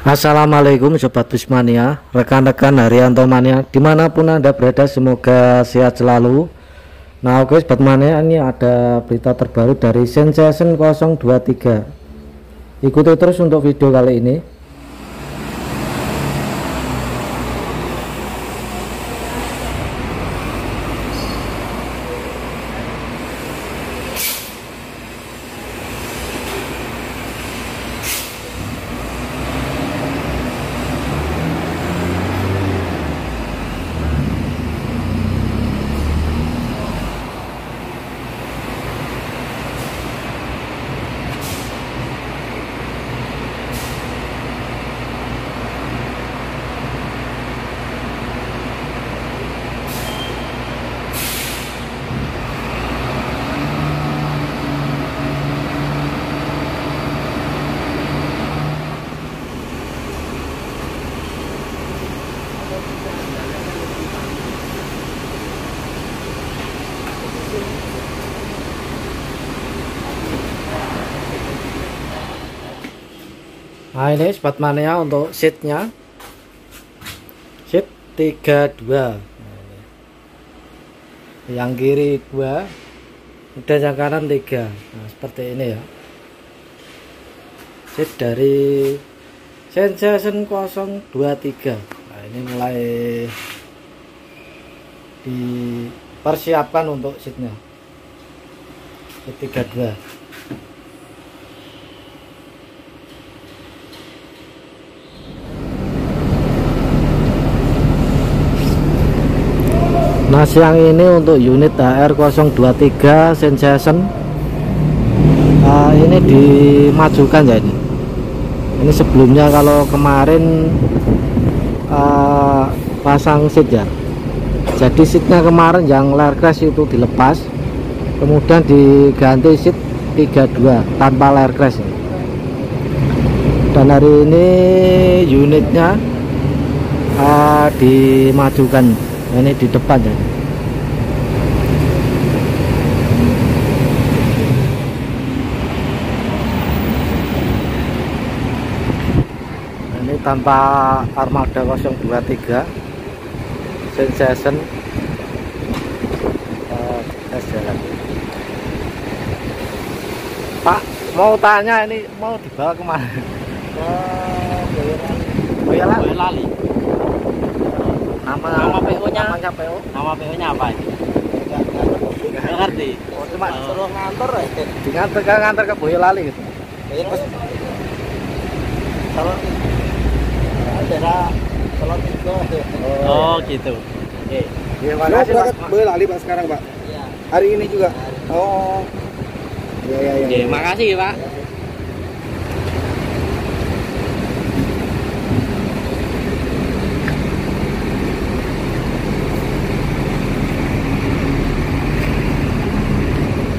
Assalamualaikum Sobat Busmania, rekan-rekan Haryanto Mania dimanapun Anda berada, semoga sehat selalu. Nah oke Sobat Mania, ini ada berita terbaru dari Sensation 023. Ikuti terus untuk video kali ini. Nah ini Sobat Mania untuk seatnya, seat 32, yang kiri 2 dan yang kanan 3. Nah seperti ini ya, seat dari Sensation 023. Nah ini mulai dipersiapkan untuk seatnya, seat 32. Nah siang ini untuk unit HR023 Sensation ini dimajukan ya. Ini sebelumnya kalau kemarin pasang seat ya, jadi seatnya kemarin yang layer crash itu dilepas, kemudian diganti seat 32 tanpa layer crash. Dan hari ini unitnya dimajukan, ini di depan ya. Ini tanpa armada 023 Sensation. Tes jalan. Pak, mau tanya, ini mau dibawa kemana? Boyolali. Nama PO-nya? Namanya PO? Nama PO-nya apa ini? Nggak ngerti. Oh, cuma suruh ngantor ya? Ngantor ke Boyolali gitu. Kalau daerah Salon itu. Oh gitu. Oke. Terima kasih Pak. Boyolali Pak sekarang Pak? Iya. Hari ini juga? Oh. Iya. Oke, makasih Pak.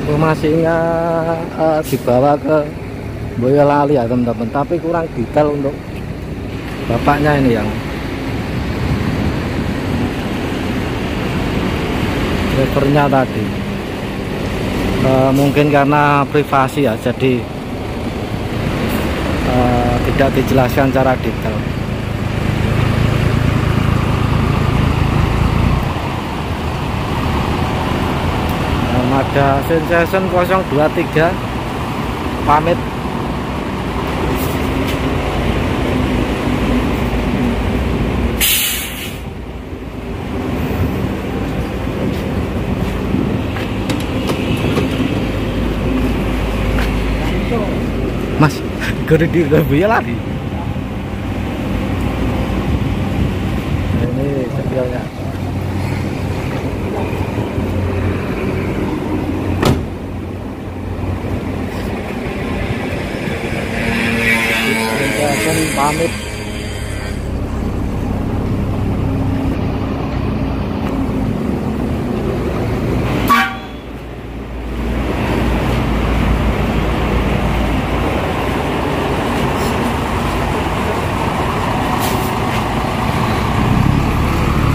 Informasinya dibawa ke Boyolali ya teman-teman, tapi kurang detail untuk bapaknya ini yang drivernya tadi. Mungkin karena privasi ya, jadi tidak dijelaskan secara detail. Ada Sensation 023 pamit. Mas, gede di Boyolali. Ini sepialnya. Pamit.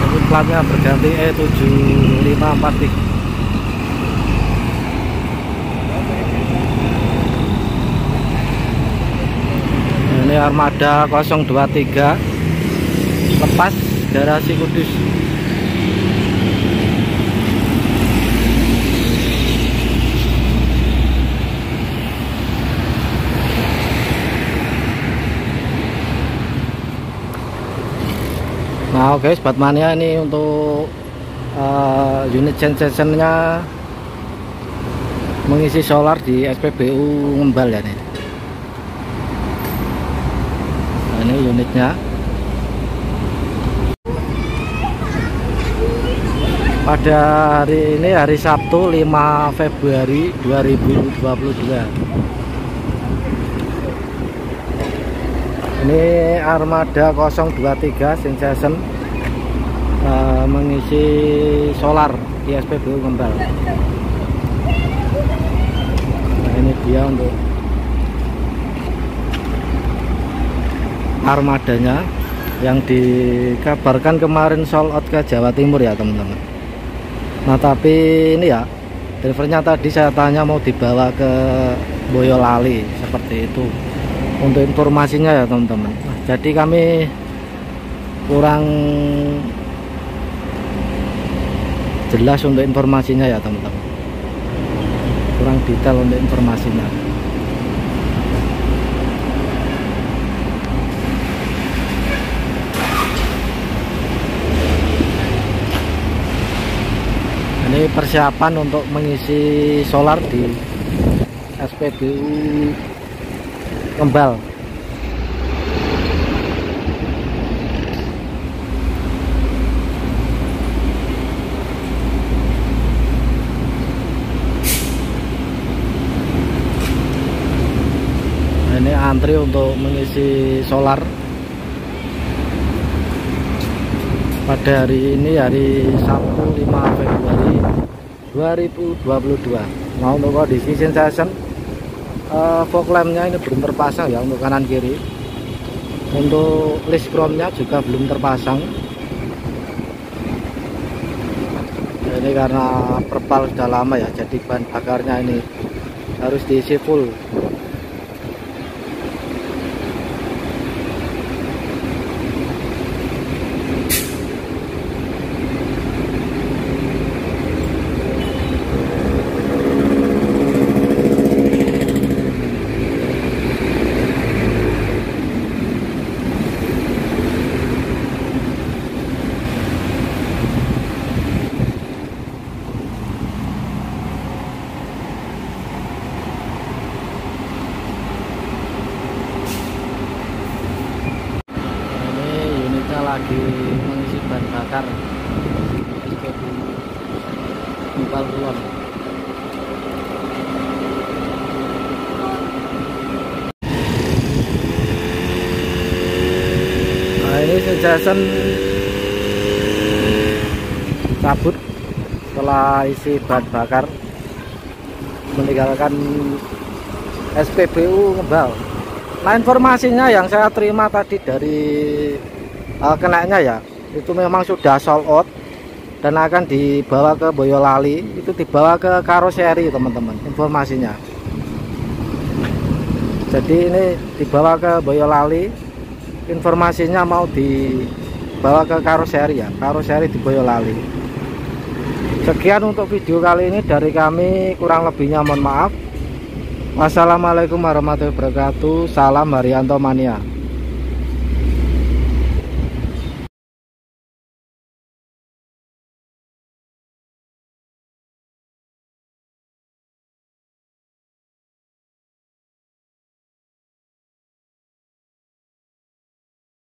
Ini platnya berganti E7543. Ini armada 023 lepas garasi Kudus. Nah oke Sobat Mania, ini untuk unit genset-nya mengisi solar di SPBU Ngembal ya nih. Nah, ini unitnya. Pada hari ini hari Sabtu 5 Februari 2022. Ini armada 023 Sensation mengisi solar di SPBU Ngembal. Nah, ini dia untuk armadanya yang dikabarkan kemarin sold out ke Jawa Timur ya teman-teman. Nah tapi ini ya, drivernya tadi saya tanya mau dibawa ke Boyolali seperti itu. Untuk informasinya ya teman-teman. Nah, jadi kami kurang jelas untuk informasinya ya teman-teman, kurang detail untuk informasinya. Ini persiapan untuk mengisi solar di SPBU Ngembal. Ini antri untuk mengisi solar pada hari ini, hari Sabtu 5 Februari 2022. Nah untuk kondisi sensation, fog lampnya ini belum terpasang ya untuk kanan kiri. Untuk list chrome-nya juga belum terpasang. Ini karena perpal sudah lama ya, jadi bahan bakarnya ini harus diisi full. Lagi mengisi bahan bakar SPBU Ngembal Kulon. Nah ini sensation cabut setelah isi bahan bakar, meninggalkan SPBU Ngembal. Nah informasinya yang saya terima tadi dari kenanya ya, itu memang sudah sold out dan akan dibawa ke Boyolali, itu dibawa ke karoseri teman-teman informasinya. Jadi ini dibawa ke Boyolali, informasinya mau dibawa ke karoseri ya, karoseri di Boyolali. Sekian untuk video kali ini dari kami, kurang lebihnya mohon maaf. Wassalamualaikum warahmatullahi wabarakatuh. Salam Haryanto Mania.